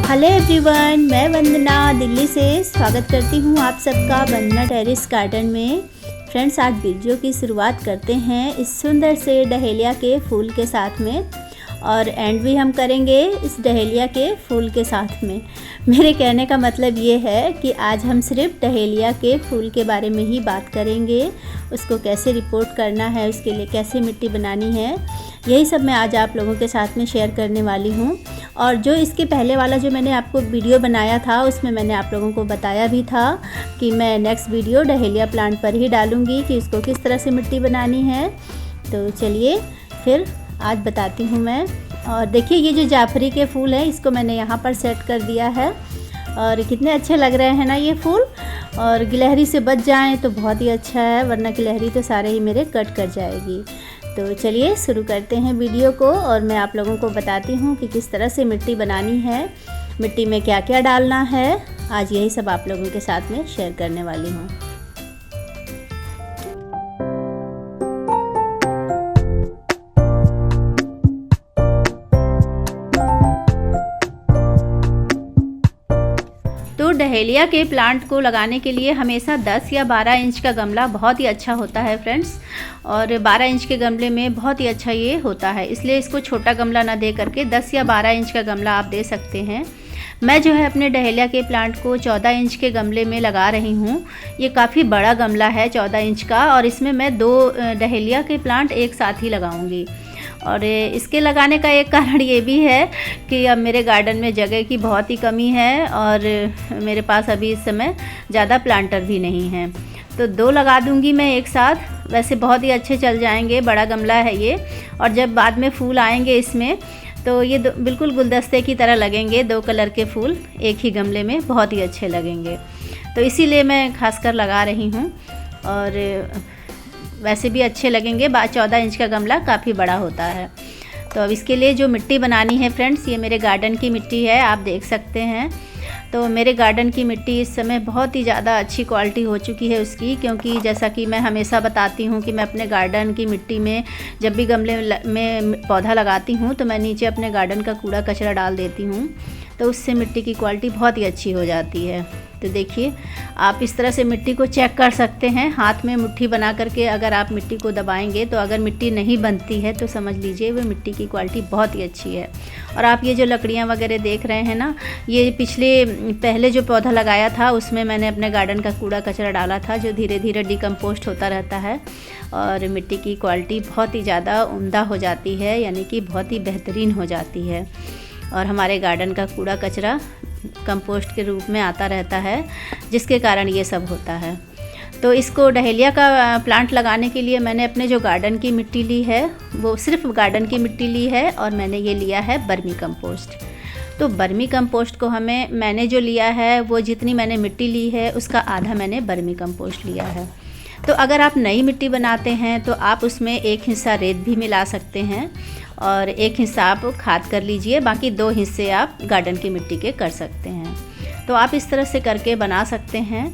Hello everyone, मैं वंदना दिल्ली से स्वागत करती हूँ आप सबका वंदना टेरेस गार्डन में। फ्रेंड्स, आज वीडियो की शुरुआत करते हैं इस सुंदर से डहेलिया के फूल के साथ में और एंड भी हम करेंगे इस डहेलिया के फूल के साथ में। मेरे कहने का मतलब ये है कि आज हम सिर्फ डहेलिया के फूल के बारे में ही बात करेंगे, उसको कैसे रिपोर्ट करना है, उसके लिए कैसे मिट्टी बनानी है, यही सब मैं आज आप लोगों के साथ में शेयर करने वाली हूँ। और जो इसके पहले वाला जो मैंने आपको वीडियो बनाया था उसमें मैंने आप लोगों को बताया भी था कि मैं नेक्स्ट वीडियो डहेलिया प्लांट पर ही डालूँगी कि उसको किस तरह से मिट्टी बनानी है। तो चलिए फिर आज बताती हूँ मैं। और देखिए, ये जो जाफरी के फूल हैं इसको मैंने यहाँ पर सेट कर दिया है और कितने अच्छे लग रहे हैं ना ये फूल। और गिलहरी से बच जाएं तो बहुत ही अच्छा है, वरना गिलहरी तो सारे ही मेरे कट कर जाएगी। तो चलिए शुरू करते हैं वीडियो को और मैं आप लोगों को बताती हूँ कि किस तरह से मिट्टी बनानी है, मिट्टी में क्या क्या डालना है। आज यही सब आप लोगों के साथ में शेयर करने वाली हूँ। तो डहेलिया के प्लांट को लगाने के लिए हमेशा 10 या 12 इंच का गमला बहुत ही अच्छा होता है फ्रेंड्स। और 12 इंच के गमले में बहुत ही अच्छा ये होता है, इसलिए इसको छोटा गमला ना दे करके 10 या 12 इंच का गमला आप दे सकते हैं। मैं जो है अपने डहेलिया के प्लांट को 14 इंच के गमले में लगा रही हूँ। ये काफ़ी बड़ा गमला है 14 इंच का, और इसमें मैं 2 डहेलिया के प्लांट एक साथ ही लगाऊंगी। और इसके लगाने का एक कारण ये भी है कि अब मेरे गार्डन में जगह की बहुत ही कमी है और मेरे पास अभी इस समय ज़्यादा प्लांटर भी नहीं हैं, तो 2 लगा दूंगी मैं एक साथ। वैसे बहुत ही अच्छे चल जाएंगे, बड़ा गमला है ये। और जब बाद में फूल आएंगे इसमें तो ये बिल्कुल गुलदस्ते की तरह लगेंगे। 2 कलर के फूल एक ही गमले में बहुत ही अच्छे लगेंगे, तो इसीलिए मैं खासकर लगा रही हूँ। और वैसे भी अच्छे लगेंगे, 14 इंच का गमला काफ़ी बड़ा होता है। तो अब इसके लिए जो मिट्टी बनानी है फ्रेंड्स, ये मेरे गार्डन की मिट्टी है, आप देख सकते हैं। तो मेरे गार्डन की मिट्टी इस समय बहुत ही ज़्यादा अच्छी क्वालिटी हो चुकी है उसकी, क्योंकि जैसा कि मैं हमेशा बताती हूँ कि मैं अपने गार्डन की मिट्टी में जब भी गमले में पौधा लगाती हूँ तो मैं नीचे अपने गार्डन का कूड़ा कचरा डाल देती हूँ, तो उससे मिट्टी की क्वालिटी बहुत ही अच्छी हो जाती है। तो देखिए, आप इस तरह से मिट्टी को चेक कर सकते हैं। हाथ में मुट्ठी बना करके अगर आप मिट्टी को दबाएंगे तो अगर मिट्टी नहीं बनती है तो समझ लीजिए वो मिट्टी की क्वालिटी बहुत ही अच्छी है। और आप ये जो लकड़ियाँ वगैरह देख रहे हैं ना, ये पहले जो पौधा लगाया था उसमें मैंने अपने गार्डन का कूड़ा कचरा डाला था, जो धीरे धीरे डिकम्पोस्ट होता रहता है और मिट्टी की क्वालिटी बहुत ही ज़्यादा उम्दा हो जाती है, यानी कि बहुत ही बेहतरीन हो जाती है। और हमारे गार्डन का कूड़ा कचरा कंपोस्ट के रूप में आता रहता है, जिसके कारण ये सब होता है। तो इसको डहेलिया का प्लांट लगाने के लिए मैंने अपने जो गार्डन की मिट्टी ली है वो सिर्फ गार्डन की मिट्टी ली है, और मैंने ये लिया है बर्मी कंपोस्ट। तो बर्मी कंपोस्ट को मैंने जो लिया है वो जितनी मैंने मिट्टी ली है उसका आधा मैंने बर्मी कंपोस्ट लिया है। तो अगर आप नई मिट्टी बनाते हैं तो आप उसमें एक हिस्सा रेत भी मिला सकते हैं और एक हिस्सा आप खाद कर लीजिए, बाकी 2 हिस्से आप गार्डन की मिट्टी के कर सकते हैं। तो आप इस तरह से करके बना सकते हैं,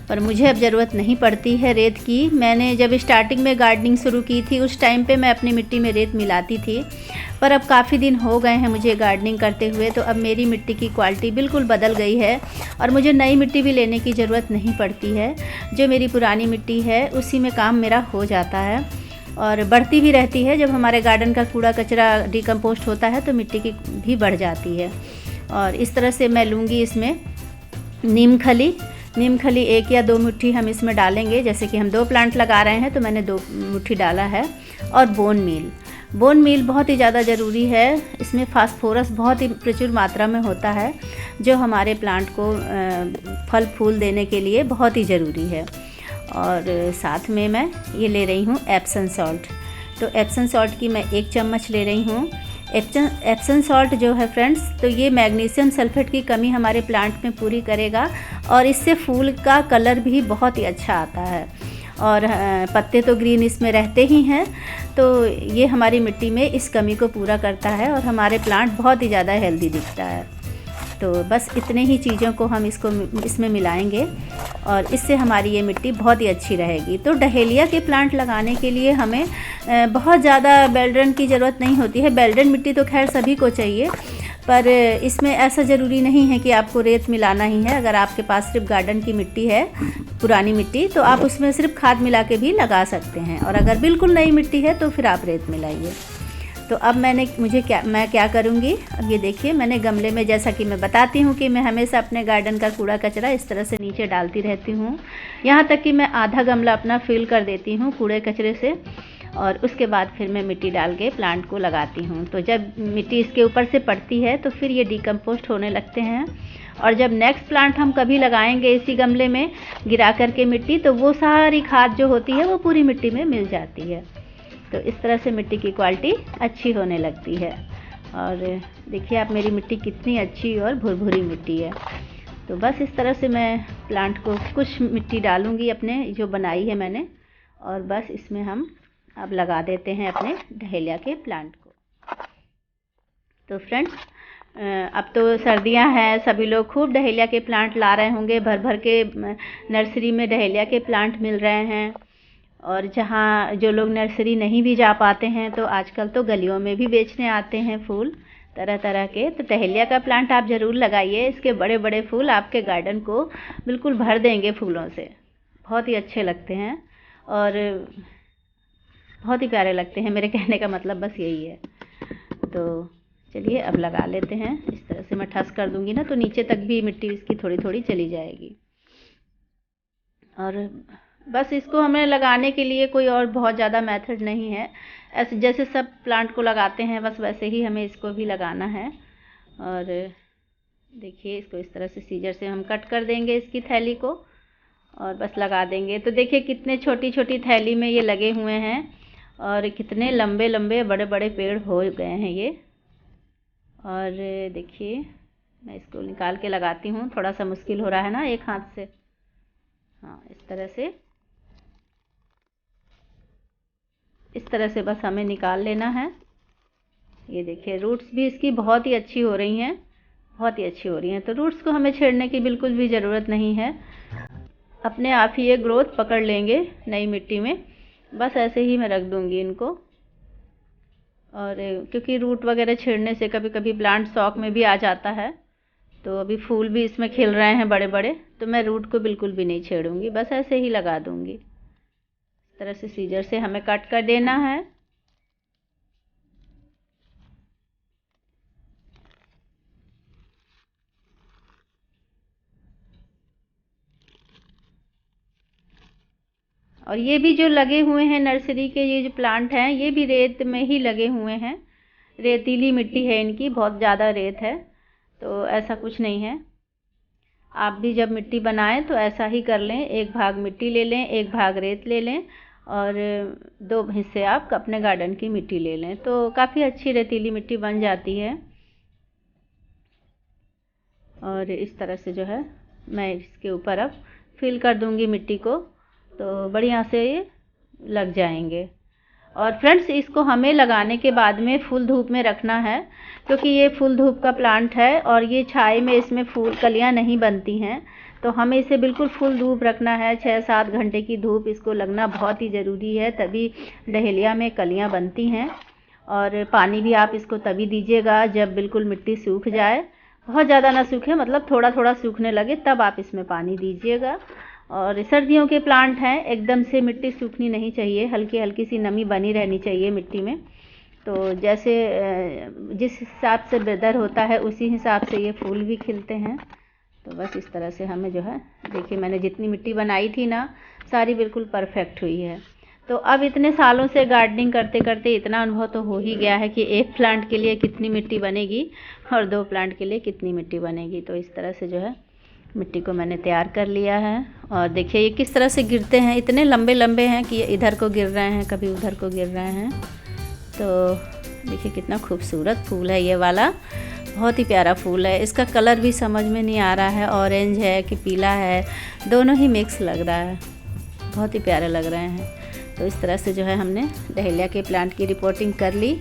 पर मुझे अब ज़रूरत नहीं पड़ती है रेत की। मैंने जब स्टार्टिंग में गार्डनिंग शुरू की थी उस टाइम पे मैं अपनी मिट्टी में रेत मिलाती थी, पर अब काफ़ी दिन हो गए हैं मुझे गार्डनिंग करते हुए, तो अब मेरी मिट्टी की क्वालिटी बिल्कुल बदल गई है और मुझे नई मिट्टी भी लेने की ज़रूरत नहीं पड़ती है। जो मेरी पुरानी मिट्टी है उसी में काम मेरा हो जाता है और बढ़ती भी रहती है। जब हमारे गार्डन का कूड़ा कचरा डिकम्पोस्ट होता है तो मिट्टी की भी बढ़ जाती है। और इस तरह से मैं लूँगी इसमें नीम खली 1 या 2 मुट्ठी हम इसमें डालेंगे। जैसे कि हम 2 प्लांट लगा रहे हैं तो मैंने 2 मुट्ठी डाला है। और बोन मील बहुत ही ज़्यादा ज़रूरी है। इसमें फास्फोरस बहुत ही प्रचुर मात्रा में होता है, जो हमारे प्लांट को फल फूल देने के लिए बहुत ही ज़रूरी है। और साथ में मैं ये ले रही हूँ एप्सम सॉल्ट। तो एप्सम सॉल्ट की मैं 1 चम्मच ले रही हूँ। एप्सम सॉल्ट जो है फ्रेंड्स, तो ये मैग्नीशियम सल्फेट की कमी हमारे प्लांट में पूरी करेगा और इससे फूल का कलर भी बहुत ही अच्छा आता है। और पत्ते तो ग्रीन इसमें रहते ही हैं, तो ये हमारी मिट्टी में इस कमी को पूरा करता है और हमारे प्लांट बहुत ही ज़्यादा हेल्दी दिखता है। तो बस इतने ही चीज़ों को हम इसमें मिलाएंगे और इससे हमारी ये मिट्टी बहुत ही अच्छी रहेगी। तो डहेलिया के प्लांट लगाने के लिए हमें बहुत ज़्यादा बेल्ड्रन की ज़रूरत नहीं होती है। बेल्ड्रन मिट्टी तो खैर सभी को चाहिए, पर इसमें ऐसा ज़रूरी नहीं है कि आपको रेत मिलाना ही है। अगर आपके पास सिर्फ गार्डन की मिट्टी है, पुरानी मिट्टी, तो आप उसमें सिर्फ खाद मिला के भी लगा सकते हैं। और अगर बिल्कुल नई मिट्टी है तो फिर आप रेत मिलाइए। तो अब मैं क्या करूँगी, अब ये देखिए, मैंने गमले में, जैसा कि मैं बताती हूँ कि मैं हमेशा अपने गार्डन का कूड़ा कचरा इस तरह से नीचे डालती रहती हूँ, यहाँ तक कि मैं आधा गमला अपना फिल कर देती हूँ कूड़े कचरे से, और उसके बाद फिर मैं मिट्टी डाल के प्लांट को लगाती हूँ। तो जब मिट्टी इसके ऊपर से पड़ती है तो फिर ये डिकम्पोस्ट होने लगते हैं, और जब नेक्स्ट प्लांट हम कभी लगाएंगे इसी गमले में गिरा करके मिट्टी, तो वो सारी खाद जो होती है वो पूरी मिट्टी में मिल जाती है। तो इस तरह से मिट्टी की क्वालिटी अच्छी होने लगती है। और देखिए आप, मेरी मिट्टी कितनी अच्छी और भुरभुरी मिट्टी है। तो बस इस तरह से मैं प्लांट को कुछ मिट्टी डालूँगी अपने जो बनाई है मैंने, और बस इसमें हम अब लगा देते हैं अपने डहेलिया के प्लांट को। तो फ्रेंड्स, अब तो सर्दियां हैं, सभी लोग खूब डहेलिया के प्लांट ला रहे होंगे, भर भर के नर्सरी में डहेलिया के प्लांट मिल रहे हैं। और जहाँ जो लोग नर्सरी नहीं भी जा पाते हैं, तो आजकल तो गलियों में भी बेचने आते हैं फूल तरह तरह के। तो डहेलिया का प्लांट आप ज़रूर लगाइए, इसके बड़े बड़े फूल आपके गार्डन को बिल्कुल भर देंगे फूलों से। बहुत ही अच्छे लगते हैं और बहुत ही प्यारे लगते हैं, मेरे कहने का मतलब बस यही है। तो चलिए अब लगा लेते हैं। इस तरह से मैं ठस कर दूंगी ना, तो नीचे तक भी मिट्टी इसकी थोड़ी थोड़ी चली जाएगी। और बस इसको हमें लगाने के लिए कोई और बहुत ज़्यादा मेथड नहीं है, ऐसे जैसे सब प्लांट को लगाते हैं बस वैसे ही हमें इसको भी लगाना है। और देखिए, इसको इस तरह से सीजर से हम कट कर देंगे इसकी थैली को, और बस लगा देंगे। तो देखिए कितने छोटी छोटी थैली में ये लगे हुए हैं, और कितने लंबे लंबे बड़े बड़े पेड़ हो गए हैं ये। और देखिए, मैं इसको निकाल के लगाती हूँ, थोड़ा सा मुश्किल हो रहा है ना एक हाथ से। हाँ, इस तरह से बस हमें निकाल लेना है। ये देखिए, रूट्स भी इसकी बहुत ही अच्छी हो रही हैं, बहुत ही अच्छी हो रही हैं। तो रूट्स को हमें छेड़ने की बिल्कुल भी ज़रूरत नहीं है, अपने आप ही ये ग्रोथ पकड़ लेंगे नई मिट्टी में। बस ऐसे ही मैं रख दूंगी इनको। और क्योंकि रूट वगैरह छेड़ने से कभी कभी प्लांट शॉक में भी आ जाता है, तो अभी फूल भी इसमें खिल रहे हैं बड़े बड़े, तो मैं रूट को बिल्कुल भी नहीं छेड़ूंगी, बस ऐसे ही लगा दूंगी। इस तरह से सीजर से हमें कट कर देना है। और ये भी जो लगे हुए हैं नर्सरी के, ये जो प्लांट हैं, ये भी रेत में ही लगे हुए हैं, रेतीली मिट्टी है इनकी, बहुत ज़्यादा रेत है। तो ऐसा कुछ नहीं है, आप भी जब मिट्टी बनाएं तो ऐसा ही कर लें, एक भाग मिट्टी ले लें, एक भाग रेत ले लें, और 2 हिस्से आप अपने गार्डन की मिट्टी ले लें, तो काफ़ी अच्छी रेतीली मिट्टी बन जाती है। और इस तरह से जो है मैं इसके ऊपर अब फिल कर दूंगी मिट्टी को, तो बढ़िया से ये लग जाएंगे। और फ्रेंड्स, इसको हमें लगाने के बाद में फुल धूप में रखना है, क्योंकि ये फुल धूप का प्लांट है और ये छाए में इसमें फूल कलियां नहीं बनती हैं। तो हमें इसे बिल्कुल फुल धूप रखना है, 6-7 घंटे की धूप इसको लगना बहुत ही ज़रूरी है, तभी डहेलिया में कलियां बनती हैं। और पानी भी आप इसको तभी दीजिएगा जब बिल्कुल मिट्टी सूख जाए, बहुत ज़्यादा ना सूखे, मतलब थोड़ा थोड़ा सूखने लगे, तब आप इसमें पानी दीजिएगा। और सर्दियों के प्लांट हैं, एकदम से मिट्टी सूखनी नहीं चाहिए, हल्की हल्की सी नमी बनी रहनी चाहिए मिट्टी में। तो जैसे जिस हिसाब से वेदर होता है उसी हिसाब से ये फूल भी खिलते हैं। तो बस इस तरह से हमें जो है, देखिए मैंने जितनी मिट्टी बनाई थी ना, सारी बिल्कुल परफेक्ट हुई है। तो अब इतने सालों से गार्डनिंग करते करते इतना अनुभव तो हो ही गया है कि एक प्लांट के लिए कितनी मिट्टी बनेगी और 2 प्लांट के लिए कितनी मिट्टी बनेगी। तो इस तरह से जो है मिट्टी को मैंने तैयार कर लिया है। और देखिए ये किस तरह से गिरते हैं, इतने लंबे लंबे हैं कि इधर को गिर रहे हैं, कभी उधर को गिर रहे हैं। तो देखिए कितना खूबसूरत फूल है ये वाला, बहुत ही प्यारा फूल है। इसका कलर भी समझ में नहीं आ रहा है, ऑरेंज है कि पीला है, दोनों ही मिक्स लग रहा है, बहुत ही प्यारे लग रहे हैं। तो इस तरह से जो है हमने डहेलिया के प्लांट की रिपोर्टिंग कर ली।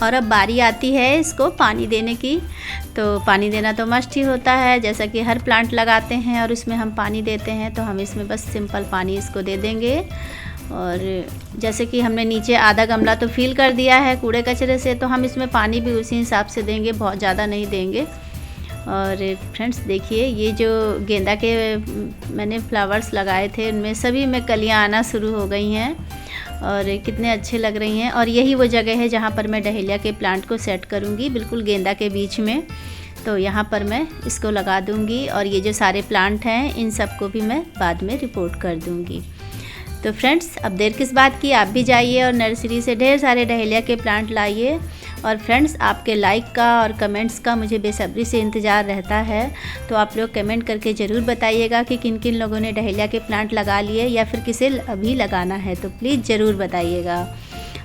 और अब बारी आती है इसको पानी देने की। तो पानी देना तो मस्ट ही होता है, जैसा कि हर प्लांट लगाते हैं और उसमें हम पानी देते हैं, तो हम इसमें बस सिंपल पानी इसको दे देंगे। और जैसे कि हमने नीचे आधा गमला तो फिल कर दिया है कूड़े कचरे से, तो हम इसमें पानी भी उसी हिसाब से देंगे, बहुत ज़्यादा नहीं देंगे। और फ्रेंड्स देखिए, ये जो गेंदा के मैंने फ्लावर्स लगाए थे उनमें सभी में कलियां आना शुरू हो गई हैं और कितने अच्छे लग रही हैं। और यही वो जगह है जहाँ पर मैं डहेलिया के प्लांट को सेट करूँगी, बिल्कुल गेंदा के बीच में। तो यहाँ पर मैं इसको लगा दूँगी और ये जो सारे प्लांट हैं इन सबको भी मैं बाद में रिपोर्ट कर दूँगी। तो फ्रेंड्स अब देर किस बात की, आप भी जाइए और नर्सरी से ढेर सारे डहेलिया के प्लांट लाइए। और फ्रेंड्स आपके लाइक का और कमेंट्स का मुझे बेसब्री से इंतज़ार रहता है, तो आप लोग कमेंट करके ज़रूर बताइएगा कि किन किन लोगों ने डहेलिया के प्लांट लगा लिए या फिर किसे अभी लगाना है, तो प्लीज़ ज़रूर बताइएगा।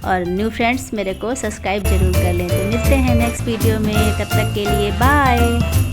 और न्यू फ्रेंड्स मेरे को सब्सक्राइब ज़रूर कर लें। तो मिलते हैं नेक्स्ट वीडियो में, तब तक के लिए बाय।